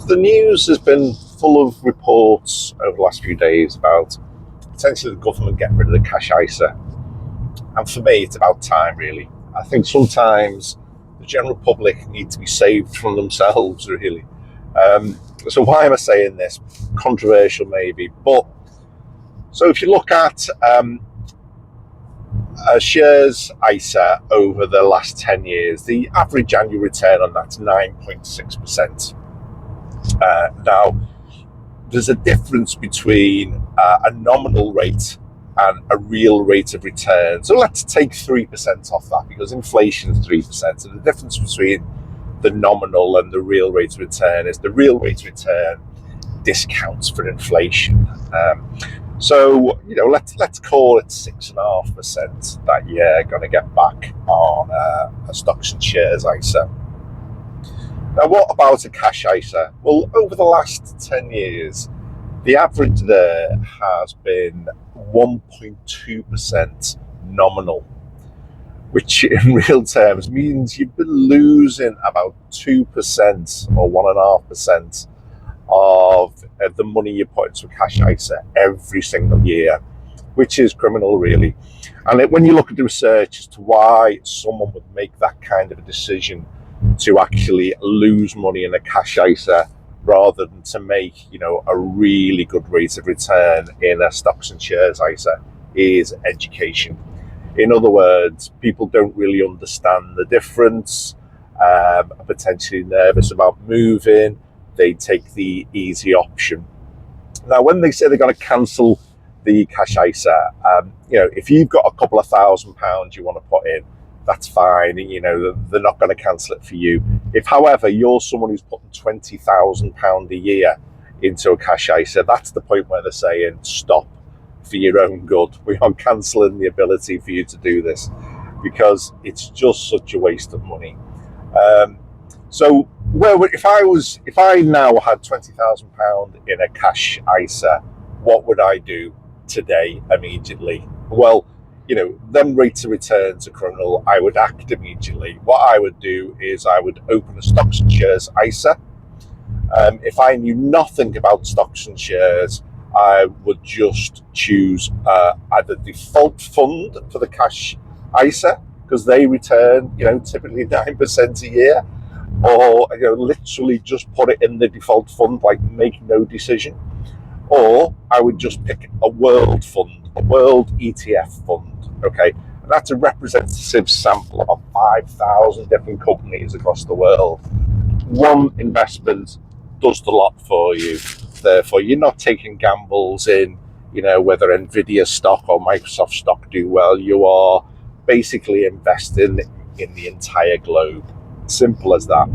The news has been full of reports over the last few days about potentially the government getting rid of the cash ISA. And for me, it's about time, really. I think sometimes the general public need to be saved from themselves, really. So why am I saying this? Controversial, maybe. But so if you look at shares ISA over the last 10 years, the average annual return on that's 9.6%. Now, there's a difference between a nominal rate and a real rate of return. So let's take 3% off that, because inflation is 3%. So the difference between the nominal and the real rate of return is the real rate of return discounts for inflation. So let's call it 6.5% that you're going to get back on a stocks and shares ISA. Now, what about a cash ISA? Well, over the last 10 years, the average there has been 1.2% nominal, which in real terms means you've been losing about 2% or 1.5% of the money you put into a cash ISA every single year, which is criminal, really. And when you look at the research as to why someone would make that kind of a decision to actually lose money in a cash ISA rather than to make, a really good rate of return in a stocks and shares ISA, is education. In other words, people don't really understand the difference, are potentially nervous about moving. They take the easy option. Now, when they say they're going to cancel the cash ISA, if you've got a couple of £1,000 you want to put in, that's fine. They're not going to cancel it for you. If, however, you're someone who's putting £20,000 a year into a cash ISA, that's the point where they're saying, stop, for your own good. We are cancelling the ability for you to do this, because it's just such a waste of money. So if I now had £20,000 in a cash ISA, what would I do today immediately? Well, them rates of returns are criminal. I would act immediately. What I would do is I would open a stocks and shares ISA. If I knew nothing about stocks and shares, I would just choose either default fund for the cash ISA, because they return, typically 9% a year, or literally just put it in the default fund, like make no decision. Or I would just pick a world fund, a world ETF fund. Okay, and that's a representative sample of 5,000 different companies across the world. One investment does the lot for you. Therefore, you're not taking gambles in, whether Nvidia stock or Microsoft stock do well. You are basically investing in the entire globe. Simple as that.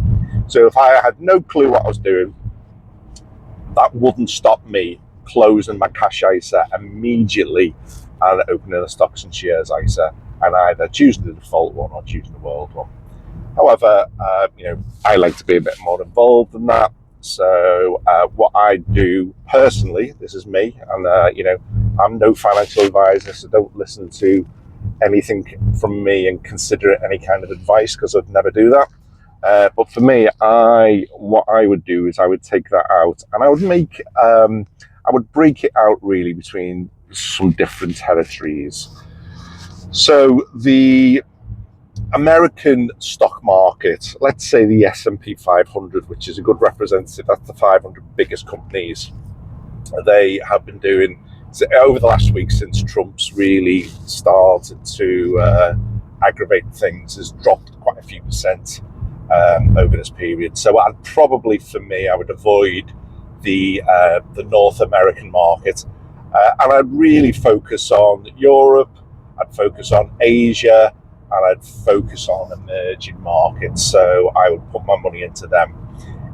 So if I had no clue what I was doing, that wouldn't stop me closing my cash ISA immediately and opening a stocks and shares ISA, and either choosing the default one or choosing the world one. However, I like to be a bit more involved than that. So what I do personally, this is me, and I'm no financial advisor, so don't listen to anything from me and consider it any kind of advice, because I'd never do that. But for me, what I would do is I would take that out, and I would break it out really between some different territories. So the American stock market, let's say the S&P 500, which is a good representative, that's the 500 biggest companies. They have been doing, so over the last week since Trump's really started to aggravate things, has dropped quite a few percent over this period. So I would avoid the North American market, and I'd really focus on Europe, I'd focus on Asia, and I'd focus on emerging markets. So I would put my money into them.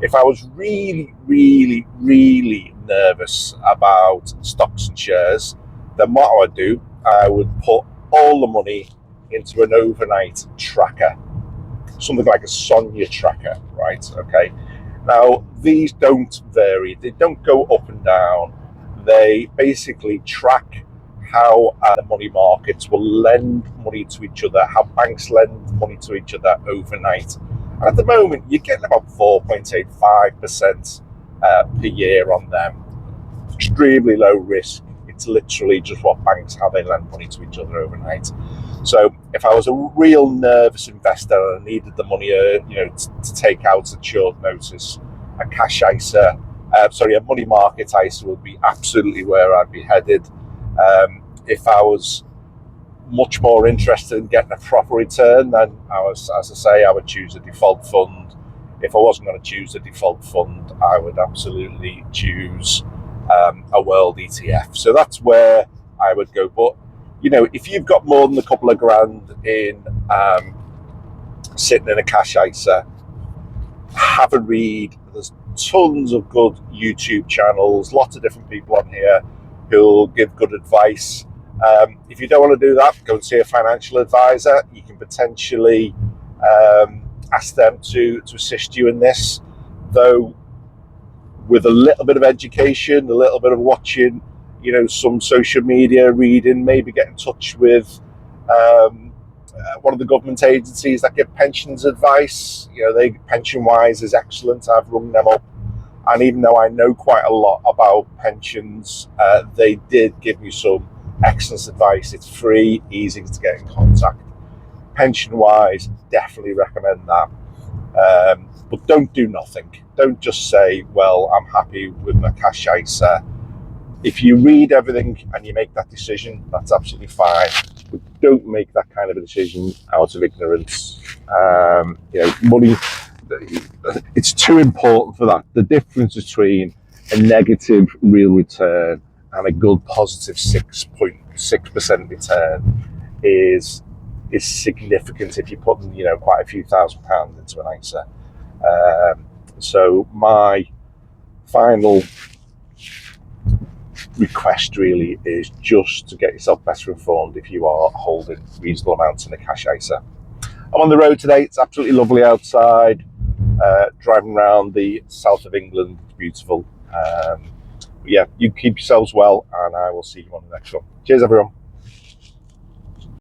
If I was really, really, really nervous about stocks and shares, then what I would do, I would put all the money into an overnight tracker, something like a Sonia tracker, right? Okay. Now, these don't vary. They don't go up and down. They basically track how the money markets will lend money to each other, how banks lend money to each other overnight. And at the moment, you're getting about 4.85% per year on them. Extremely low risk. It's literally just what banks have. They lend money to each other overnight. So if I was a real nervous investor and I needed the money, to take out at short notice, a cash ISA, a money market ISA would be absolutely where I'd be headed. If I was much more interested in getting a proper return, then I would choose a default fund. If I wasn't going to choose a default fund, I would absolutely choose a world ETF. So that's where I would go. But if you've got more than a couple of grand in sitting in a cash ISA, have a read. There's tons of good YouTube channels, lots of different people on here who'll give good advice. If you don't want to do that, go and see a financial advisor. You can potentially ask them to assist you in this, though with a little bit of education, a little bit of watching, some social media, reading, maybe get in touch with one of the government agencies that give pensions advice. PensionWise is excellent. I've rung them up, and even though I know quite a lot about pensions, they did give me some excellent advice. It's free, easy to get in contact. PensionWise, definitely recommend that. But don't do nothing. Don't just say, well, I'm happy with my cash ISA. If you read everything and you make that decision, that's absolutely fine. But don't make that kind of a decision out of ignorance. Money, it's too important for that. The difference between a negative real return and a good positive 6.6% return is significant if you're putting, quite a few £1,000s into an ISA. So my final request really is just to get yourself better informed if you are holding reasonable amounts in a cash ISA. I'm on the road today. It's absolutely lovely outside. Driving around the south of England. It's beautiful. You keep yourselves well, and I will see you on the next one. Cheers, everyone.